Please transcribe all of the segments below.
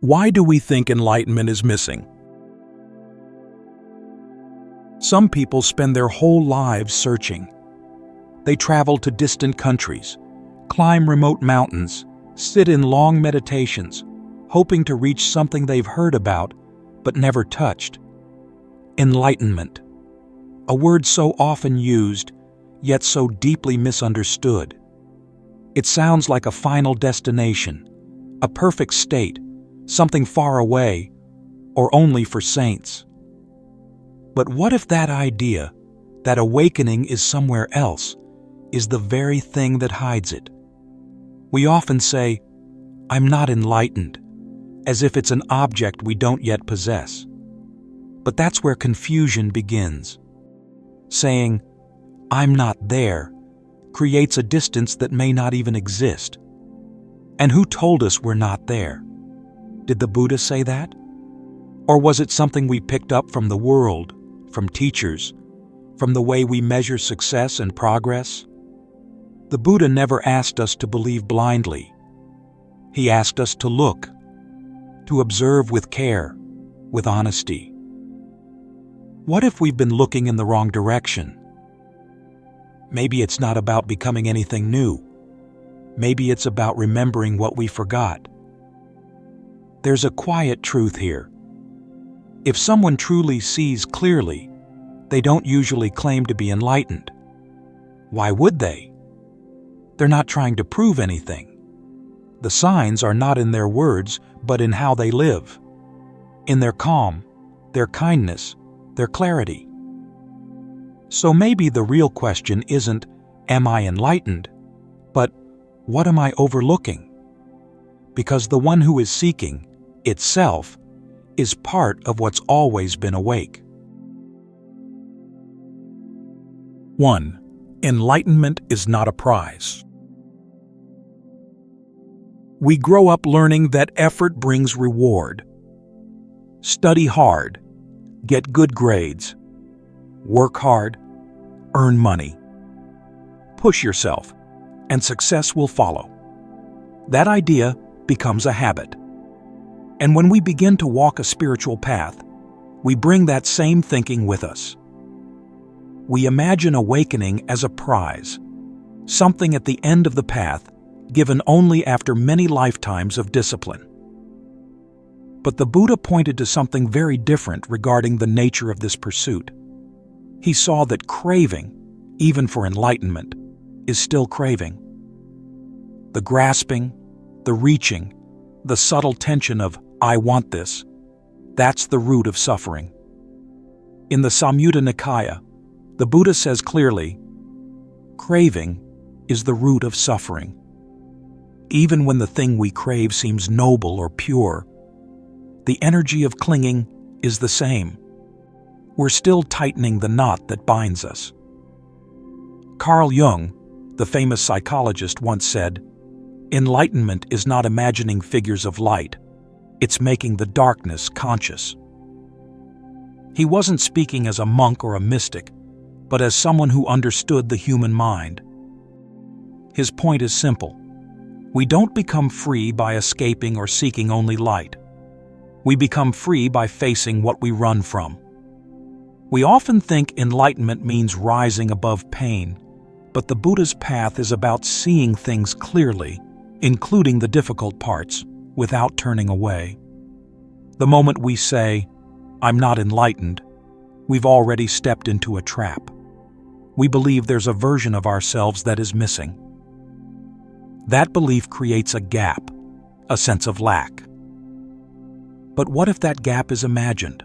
Why do we think enlightenment is missing? Some people spend their whole lives searching. They travel to distant countries, climb remote mountains, sit in long meditations, hoping to reach something they've heard about but never touched. Enlightenment, a word so often used, yet so deeply misunderstood. It sounds like a final destination, a perfect state, something far away, or only for saints. But what if that idea, that awakening is somewhere else, is the very thing that hides it? We often say, "I'm not enlightened," as if it's an object we don't yet possess. But that's where confusion begins. Saying, "I'm not there," creates a distance that may not even exist. And who told us we're not there? Did the Buddha say that? Or was it something we picked up from the world, from teachers, from the way we measure success and progress? The Buddha never asked us to believe blindly. He asked us to look, to observe with care, with honesty. What if we've been looking in the wrong direction? Maybe it's not about becoming anything new. Maybe it's about remembering what we forgot. There's a quiet truth here. If someone truly sees clearly, they don't usually claim to be enlightened. Why would they? They're not trying to prove anything. The signs are not in their words, but in how they live, in their calm, their kindness, their clarity. So maybe the real question isn't, "Am I enlightened?" but, "What am I overlooking?" Because the one who is seeking, itself, is part of what's always been awake. 1. Enlightenment is not a prize. We grow up learning that effort brings reward. Study hard, get good grades, work hard, earn money. Push yourself, and success will follow. That idea becomes a habit. And when we begin to walk a spiritual path, we bring that same thinking with us. We imagine awakening as a prize, something at the end of the path, given only after many lifetimes of discipline. But the Buddha pointed to something very different regarding the nature of this pursuit. He saw that craving, even for enlightenment, is still craving. The grasping, the reaching, the subtle tension of "I want this," that's the root of suffering. In the Samyutta Nikaya, the Buddha says clearly, craving is the root of suffering. Even when the thing we crave seems noble or pure, the energy of clinging is the same. We're still tightening the knot that binds us. Carl Jung, the famous psychologist, once said, "Enlightenment is not imagining figures of light, it's making the darkness conscious." He wasn't speaking as a monk or a mystic, but as someone who understood the human mind. His point is simple. We don't become free by escaping or seeking only light. We become free by facing what we run from. We often think enlightenment means rising above pain, but the Buddha's path is about seeing things clearly, including the difficult parts, without turning away. The moment we say, "I'm not enlightened," we've already stepped into a trap. We believe there's a version of ourselves that is missing. That belief creates a gap, a sense of lack. But what if that gap is imagined?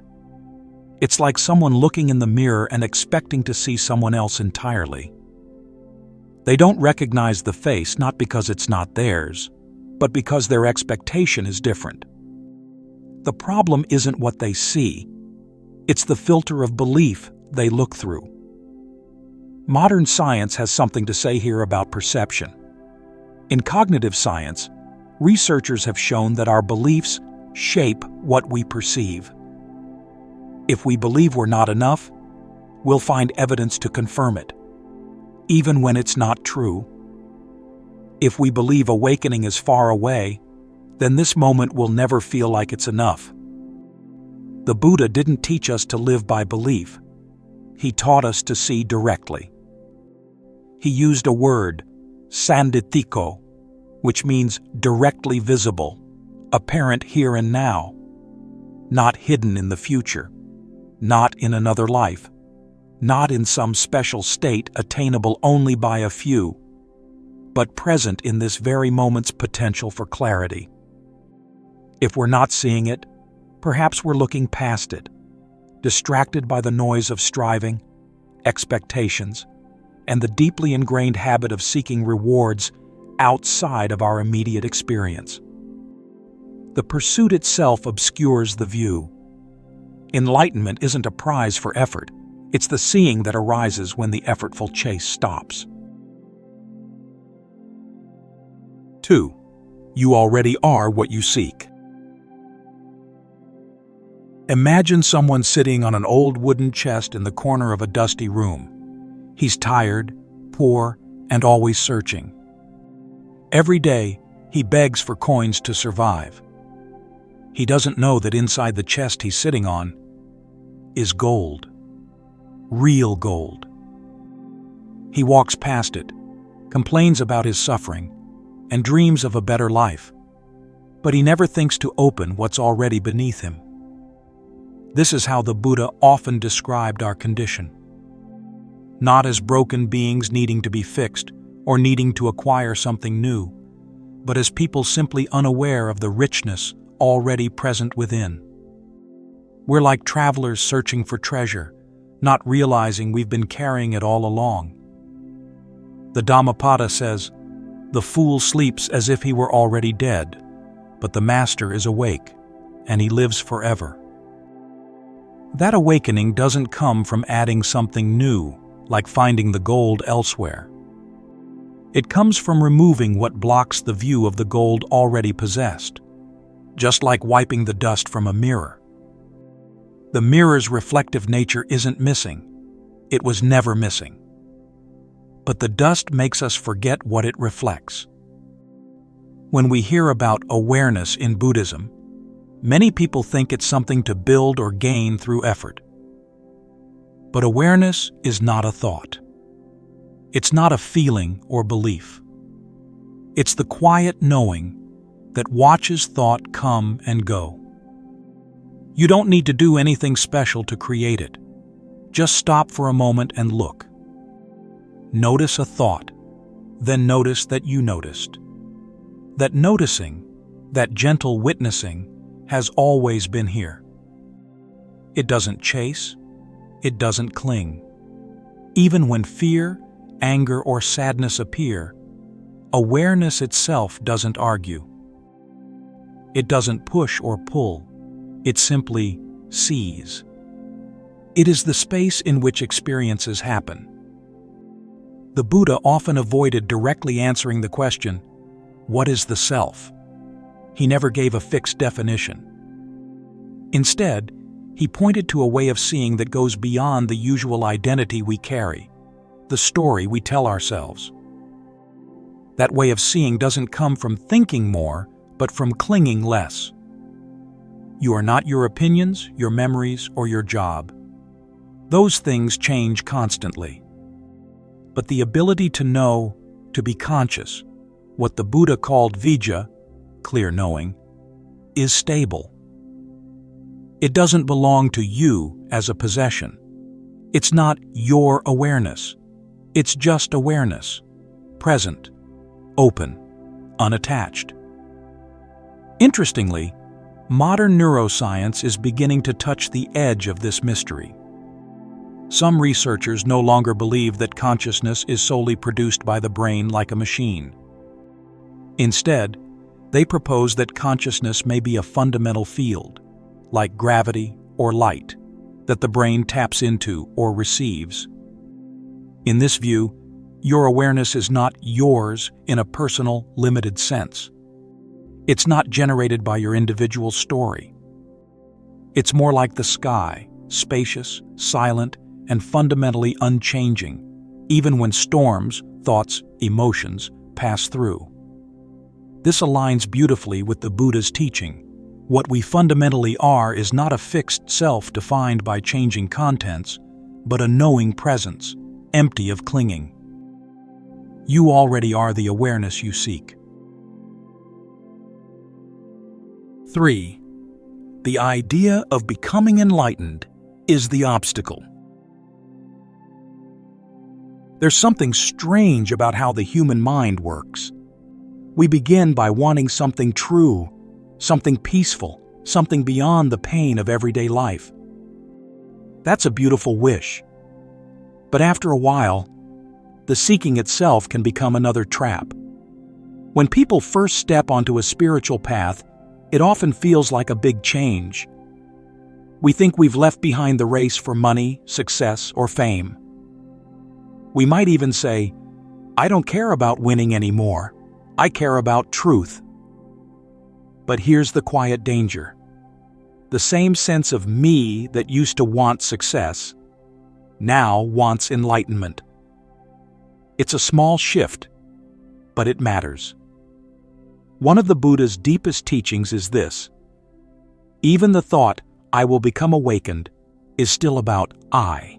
It's like someone looking in the mirror and expecting to see someone else entirely. They don't recognize the face not because it's not theirs, but because their expectation is different. The problem isn't what they see, it's the filter of belief they look through. Modern science has something to say here about perception. In cognitive science, researchers have shown that our beliefs shape what we perceive. If we believe we're not enough, we'll find evidence to confirm it, even when it's not true. If we believe awakening is far away, then this moment will never feel like it's enough. The Buddha didn't teach us to live by belief. He taught us to see directly. He used a word, sanditthiko, which means directly visible, apparent here and now, not hidden in the future, not in another life, not in some special state attainable only by a few, but present in this very moment's potential for clarity. If we're not seeing it, perhaps we're looking past it, distracted by the noise of striving, expectations, and the deeply ingrained habit of seeking rewards outside of our immediate experience. The pursuit itself obscures the view. Enlightenment isn't a prize for effort. It's the seeing that arises when the effortful chase stops. 2. You already are what you seek. Imagine someone sitting on an old wooden chest in the corner of a dusty room. He's tired, poor, and always searching. Every day, he begs for coins to survive. He doesn't know that inside the chest he's sitting on is gold. Real gold. He walks past it, complains about his suffering, and dreams of a better life. But he never thinks to open what's already beneath him. This is how the Buddha often described our condition. Not as broken beings needing to be fixed or needing to acquire something new, but as people simply unaware of the richness already present within. We're like travelers searching for treasure, not realizing we've been carrying it all along. The Dhammapada says, "The fool sleeps as if he were already dead, but the master is awake, and he lives forever." That awakening doesn't come from adding something new, like finding the gold elsewhere. It comes from removing what blocks the view of the gold already possessed, just like wiping the dust from a mirror. The mirror's reflective nature isn't missing. It was never missing. But the dust makes us forget what it reflects. When we hear about awareness in Buddhism, many people think it's something to build or gain through effort. But awareness is not a thought. It's not a feeling or belief. It's the quiet knowing that watches thought come and go. You don't need to do anything special to create it. Just stop for a moment and look. Notice a thought, then notice that you noticed. That noticing, that gentle witnessing, has always been here. It doesn't chase, it doesn't cling. Even when fear, anger, or sadness appear, awareness itself doesn't argue. It doesn't push or pull, it simply sees. It is the space in which experiences happen. The Buddha often avoided directly answering the question, "What is the self?" He never gave a fixed definition. Instead, he pointed to a way of seeing that goes beyond the usual identity we carry, the story we tell ourselves. That way of seeing doesn't come from thinking more, but from clinging less. You are not your opinions, your memories, or your job. Those things change constantly. But the ability to know, to be conscious, what the Buddha called vijja, clear knowing, is stable. It doesn't belong to you as a possession. It's not your awareness. It's just awareness, present, open, unattached. Interestingly, modern neuroscience is beginning to touch the edge of this mystery. Some researchers no longer believe that consciousness is solely produced by the brain like a machine. Instead, they propose that consciousness may be a fundamental field, like gravity or light, that the brain taps into or receives. In this view, your awareness is not yours in a personal, limited sense. It's not generated by your individual story. It's more like the sky, spacious, silent, and fundamentally unchanging, even when storms, thoughts, emotions pass through. This aligns beautifully with the Buddha's teaching. What we fundamentally are is not a fixed self defined by changing contents, but a knowing presence, empty of clinging. You already are the awareness you seek. 3. The idea of becoming enlightened is the obstacle. There's something strange about how the human mind works. We begin by wanting something true, something peaceful, something beyond the pain of everyday life. That's a beautiful wish. But after a while, the seeking itself can become another trap. When people first step onto a spiritual path, it often feels like a big change. We think we've left behind the race for money, success, or fame. We might even say, "I don't care about winning anymore. I care about truth." But here's the quiet danger. The same sense of me that used to want success now wants enlightenment. It's a small shift, but it matters. One of the Buddha's deepest teachings is this: even the thought, "I will become awakened," is still about I.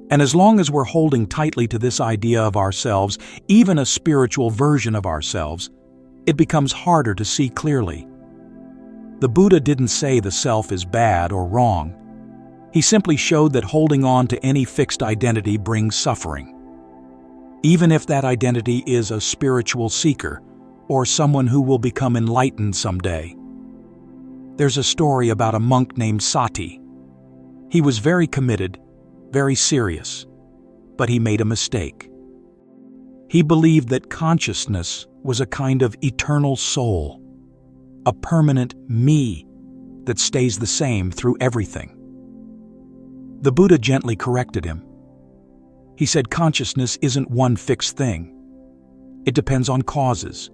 And as long as we're holding tightly to this idea of ourselves, even a spiritual version of ourselves, it becomes harder to see clearly. The Buddha didn't say the self is bad or wrong. He simply showed that holding on to any fixed identity brings suffering. Even if that identity is a spiritual seeker or someone who will become enlightened someday. There's a story about a monk named Sati. He was very committed, very serious, but he made a mistake. He believed that consciousness was a kind of eternal soul, a permanent me that stays the same through everything. The Buddha gently corrected him. He said consciousness isn't one fixed thing. It depends on causes.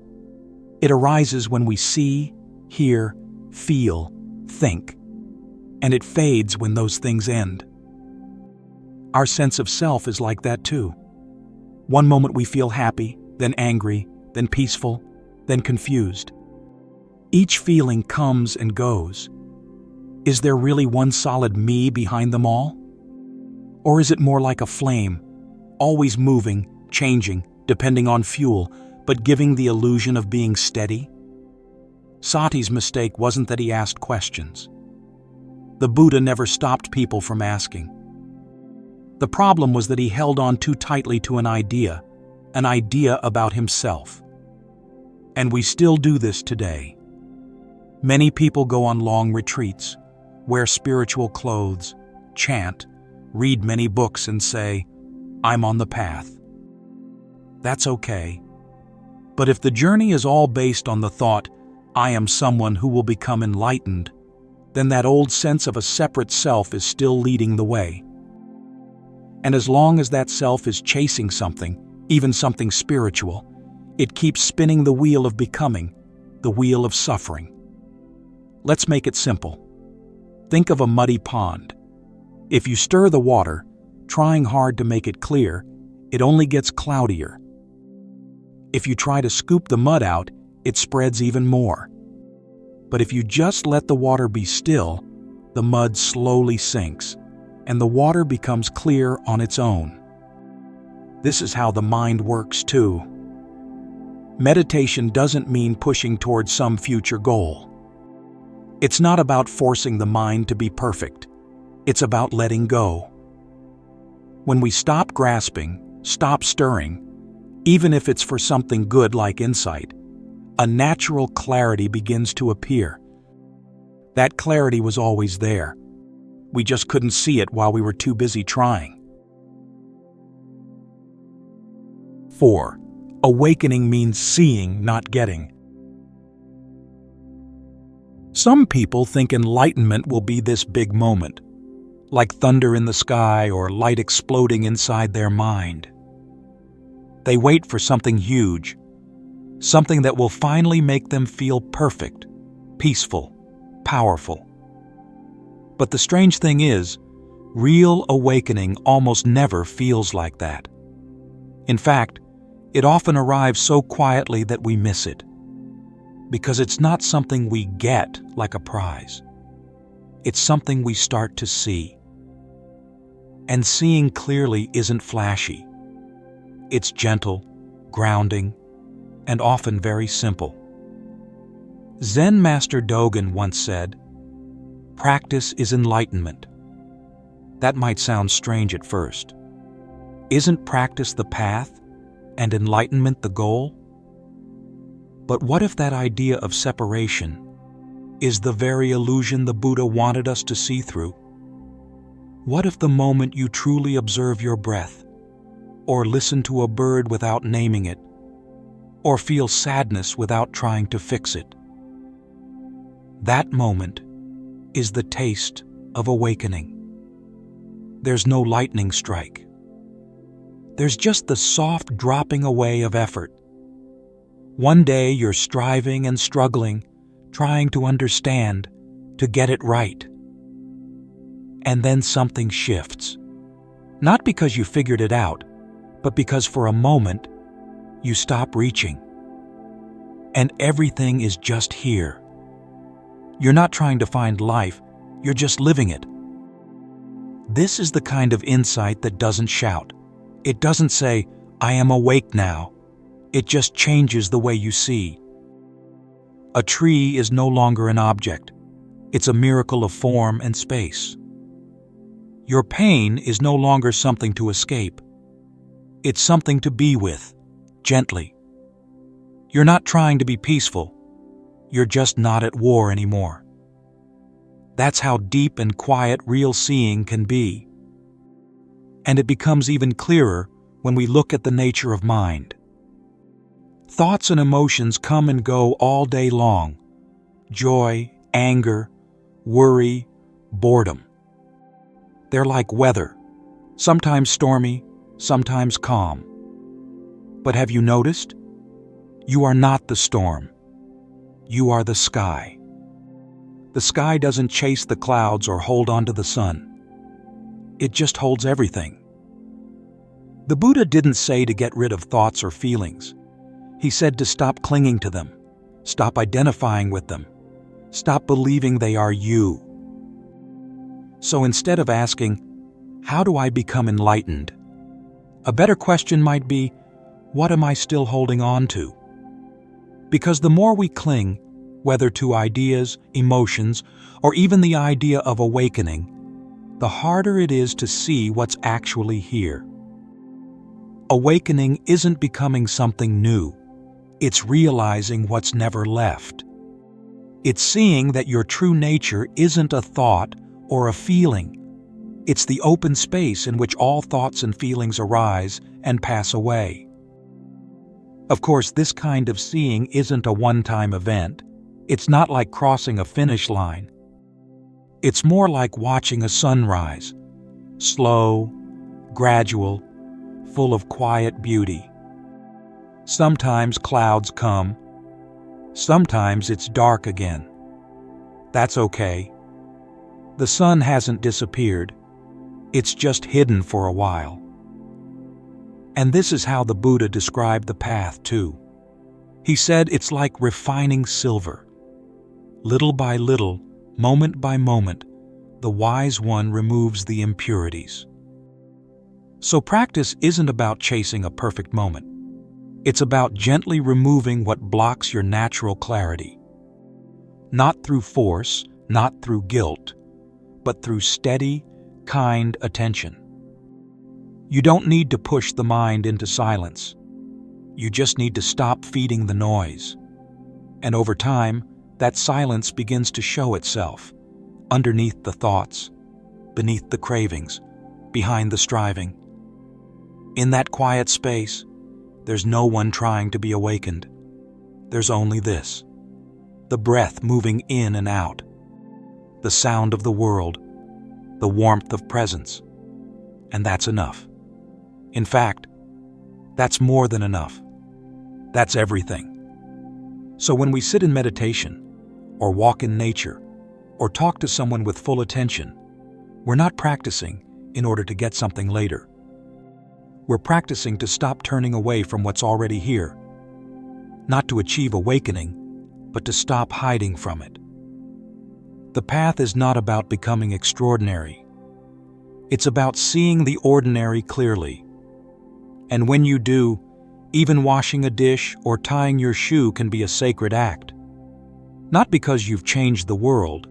It arises when we see, hear, feel, think, and it fades when those things end. Our sense of self is like that too. One moment we feel happy, then angry, then peaceful, then confused. Each feeling comes and goes. Is there really one solid me behind them all? Or is it more like a flame, always moving, changing, depending on fuel, but giving the illusion of being steady? Sati's mistake wasn't that he asked questions. The Buddha never stopped people from asking. The problem was that he held on too tightly to an idea about himself. And we still do this today. Many people go on long retreats, wear spiritual clothes, chant, read many books and say, "I'm on the path." That's okay. But if the journey is all based on the thought, "I am someone who will become enlightened," then that old sense of a separate self is still leading the way. And as long as that self is chasing something, even something spiritual, it keeps spinning the wheel of becoming, the wheel of suffering. Let's make it simple. Think of a muddy pond. If you stir the water, trying hard to make it clear, it only gets cloudier. If you try to scoop the mud out, it spreads even more. But if you just let the water be still, the mud slowly sinks, and the water becomes clear on its own. This is how the mind works too. Meditation doesn't mean pushing towards some future goal. It's not about forcing the mind to be perfect. It's about letting go. When we stop grasping, stop stirring, even if it's for something good like insight, a natural clarity begins to appear. That clarity was always there. We just couldn't see it while we were too busy trying. 4. Awakening means seeing, not getting. Some people think enlightenment will be this big moment, like thunder in the sky or light exploding inside their mind. They wait for something huge, something that will finally make them feel perfect, peaceful, powerful. But the strange thing is, real awakening almost never feels like that. In fact, it often arrives so quietly that we miss it. because it's not something we get like a prize. It's something we start to see. And seeing clearly isn't flashy. It's gentle, grounding, and often very simple. Zen Master Dogen once said, "Practice is enlightenment." That might sound strange at first. Isn't practice the path and enlightenment the goal? But what if that idea of separation is the very illusion the Buddha wanted us to see through? What if the moment you truly observe your breath, or listen to a bird without naming it, or feel sadness without trying to fix it, that moment is the taste of awakening? There's no lightning strike. There's just the soft dropping away of effort. One day you're striving and struggling, trying to understand, to get it right. And then something shifts. Not because you figured it out, but because for a moment, you stop reaching. And everything is just here. You're not trying to find life, you're just living it. This is the kind of insight that doesn't shout. It doesn't say, "I am awake now." It just changes the way you see. A tree is no longer an object. It's a miracle of form and space. Your pain is no longer something to escape. It's something to be with, gently. You're not trying to be peaceful. You're just not at war anymore. That's how deep and quiet real seeing can be. And it becomes even clearer when we look at the nature of mind. Thoughts and emotions come and go all day long. Joy, anger, worry, boredom. They're like weather, sometimes stormy, sometimes calm. But have you noticed? You are not the storm. You are the sky. The sky doesn't chase the clouds or hold on to the sun. It just holds everything. The Buddha didn't say to get rid of thoughts or feelings. He said to stop clinging to them, stop identifying with them, stop believing they are you. So instead of asking, "How do I become enlightened?" a better question might be, "What am I still holding on to?" Because the more we cling, whether to ideas, emotions, or even the idea of awakening, the harder it is to see what's actually here. Awakening isn't becoming something new. It's realizing what's never left. It's seeing that your true nature isn't a thought or a feeling. It's the open space in which all thoughts and feelings arise and pass away. Of course, this kind of seeing isn't a one-time event. It's not like crossing a finish line. It's more like watching a sunrise, slow, gradual, full of quiet beauty. Sometimes clouds come. Sometimes it's dark again. That's okay. The sun hasn't disappeared. It's just hidden for a while. And this is how the Buddha described the path too. He said it's like refining silver. Little by little, moment by moment, the wise one removes the impurities. So practice isn't about chasing a perfect moment. It's about gently removing what blocks your natural clarity. Not through force, not through guilt, but through steady, kind attention. You don't need to push the mind into silence. You just need to stop feeding the noise. And over time, that silence begins to show itself, underneath the thoughts, beneath the cravings, behind the striving. In that quiet space, there's no one trying to be awakened. There's only this: the breath moving in and out, the sound of the world, the warmth of presence. And that's enough. In fact, that's more than enough. That's everything. So when we sit in meditation, or walk in nature, or talk to someone with full attention, we're not practicing in order to get something later. We're practicing to stop turning away from what's already here, not to achieve awakening, but to stop hiding from it. The path is not about becoming extraordinary. It's about seeing the ordinary clearly. And when you do, even washing a dish or tying your shoe can be a sacred act. Not because you've changed the world,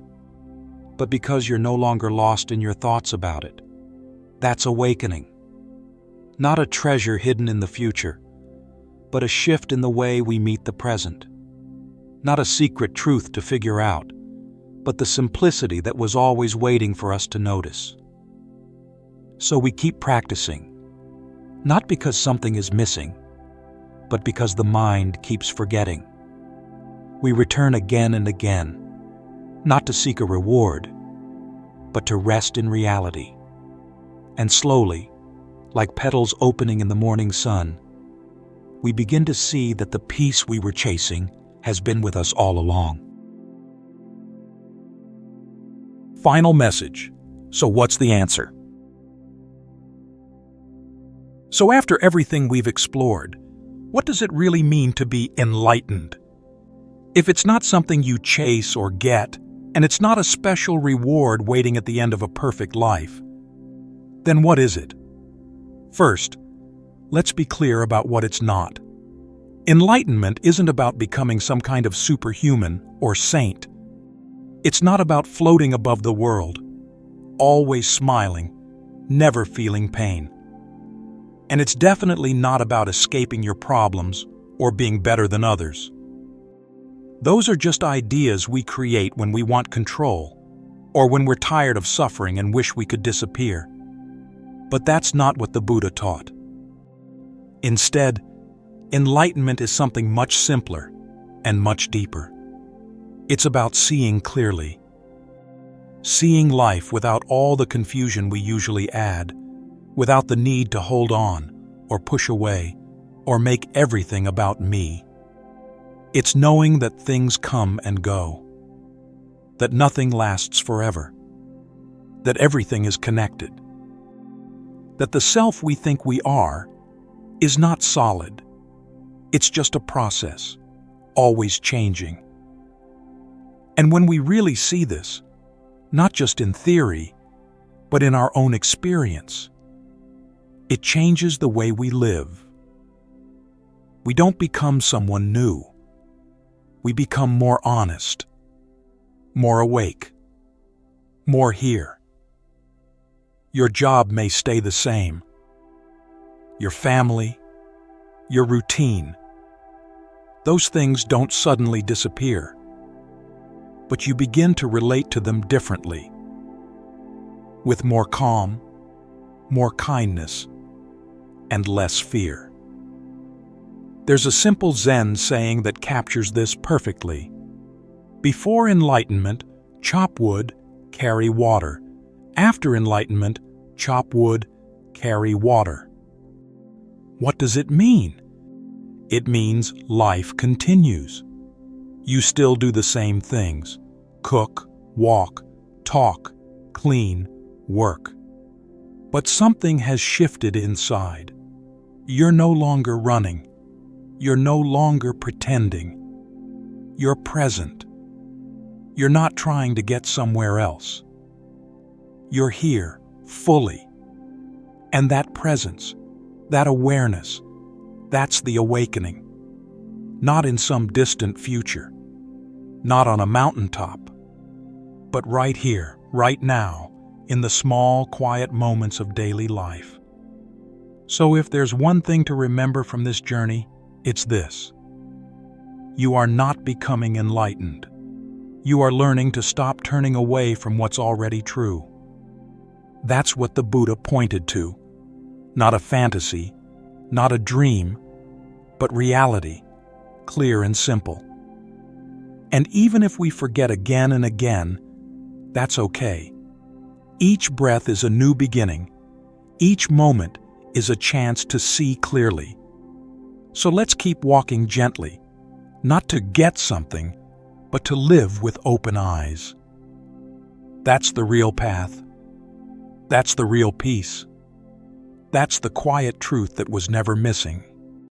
but because you're no longer lost in your thoughts about it. That's awakening. Not a treasure hidden in the future, but a shift in the way we meet the present. Not a secret truth to figure out, but the simplicity that was always waiting for us to notice. So we keep practicing, not because something is missing, but because the mind keeps forgetting. We return again and again, not to seek a reward, but to rest in reality. And slowly, like petals opening in the morning sun, we begin to see that the peace we were chasing has been with us all along. Final message. So what's the answer? So after everything we've explored, what does it really mean to be enlightened? If it's not something you chase or get, and it's not a special reward waiting at the end of a perfect life, then what is it? First, let's be clear about what it's not. Enlightenment isn't about becoming some kind of superhuman or saint. It's not about floating above the world, always smiling, never feeling pain. And it's definitely not about escaping your problems or being better than others. Those are just ideas we create when we want control, or when we're tired of suffering and wish we could disappear. But that's not what the Buddha taught. Instead, enlightenment is something much simpler and much deeper. It's about seeing clearly. Seeing life without all the confusion we usually add, without the need to hold on or push away or make everything about me. It's knowing that things come and go, that nothing lasts forever, that everything is connected, that the self we think we are is not solid. It's just a process, always changing. And when we really see this, not just in theory, but in our own experience, it changes the way we live. We don't become someone new. We become more honest, more awake, more here. Your job may stay the same. Your family, your routine. Those things don't suddenly disappear, but you begin to relate to them differently, with more calm, more kindness, and less fear. There's a simple Zen saying that captures this perfectly. Before enlightenment, chop wood, carry water. After enlightenment, chop wood, carry water. What does it mean? It means life continues. You still do the same things: cook, walk, talk, clean, work. But something has shifted inside. You're no longer running. You're no longer pretending. You're present. You're not trying to get somewhere else. You're here, fully. And that presence, that awareness, that's the awakening. Not in some distant future. Not on a mountaintop. But right here, right now, in the small, quiet moments of daily life. So if there's one thing to remember from this journey, it's this. You are not becoming enlightened. You are learning to stop turning away from what's already true. That's what the Buddha pointed to. Not a fantasy, not a dream, but reality, clear and simple. And even if we forget again and again, that's okay. Each breath is a new beginning. Each moment is a chance to see clearly. So let's keep walking gently, not to get something, but to live with open eyes. That's the real path. That's the real peace. That's the quiet truth that was never missing.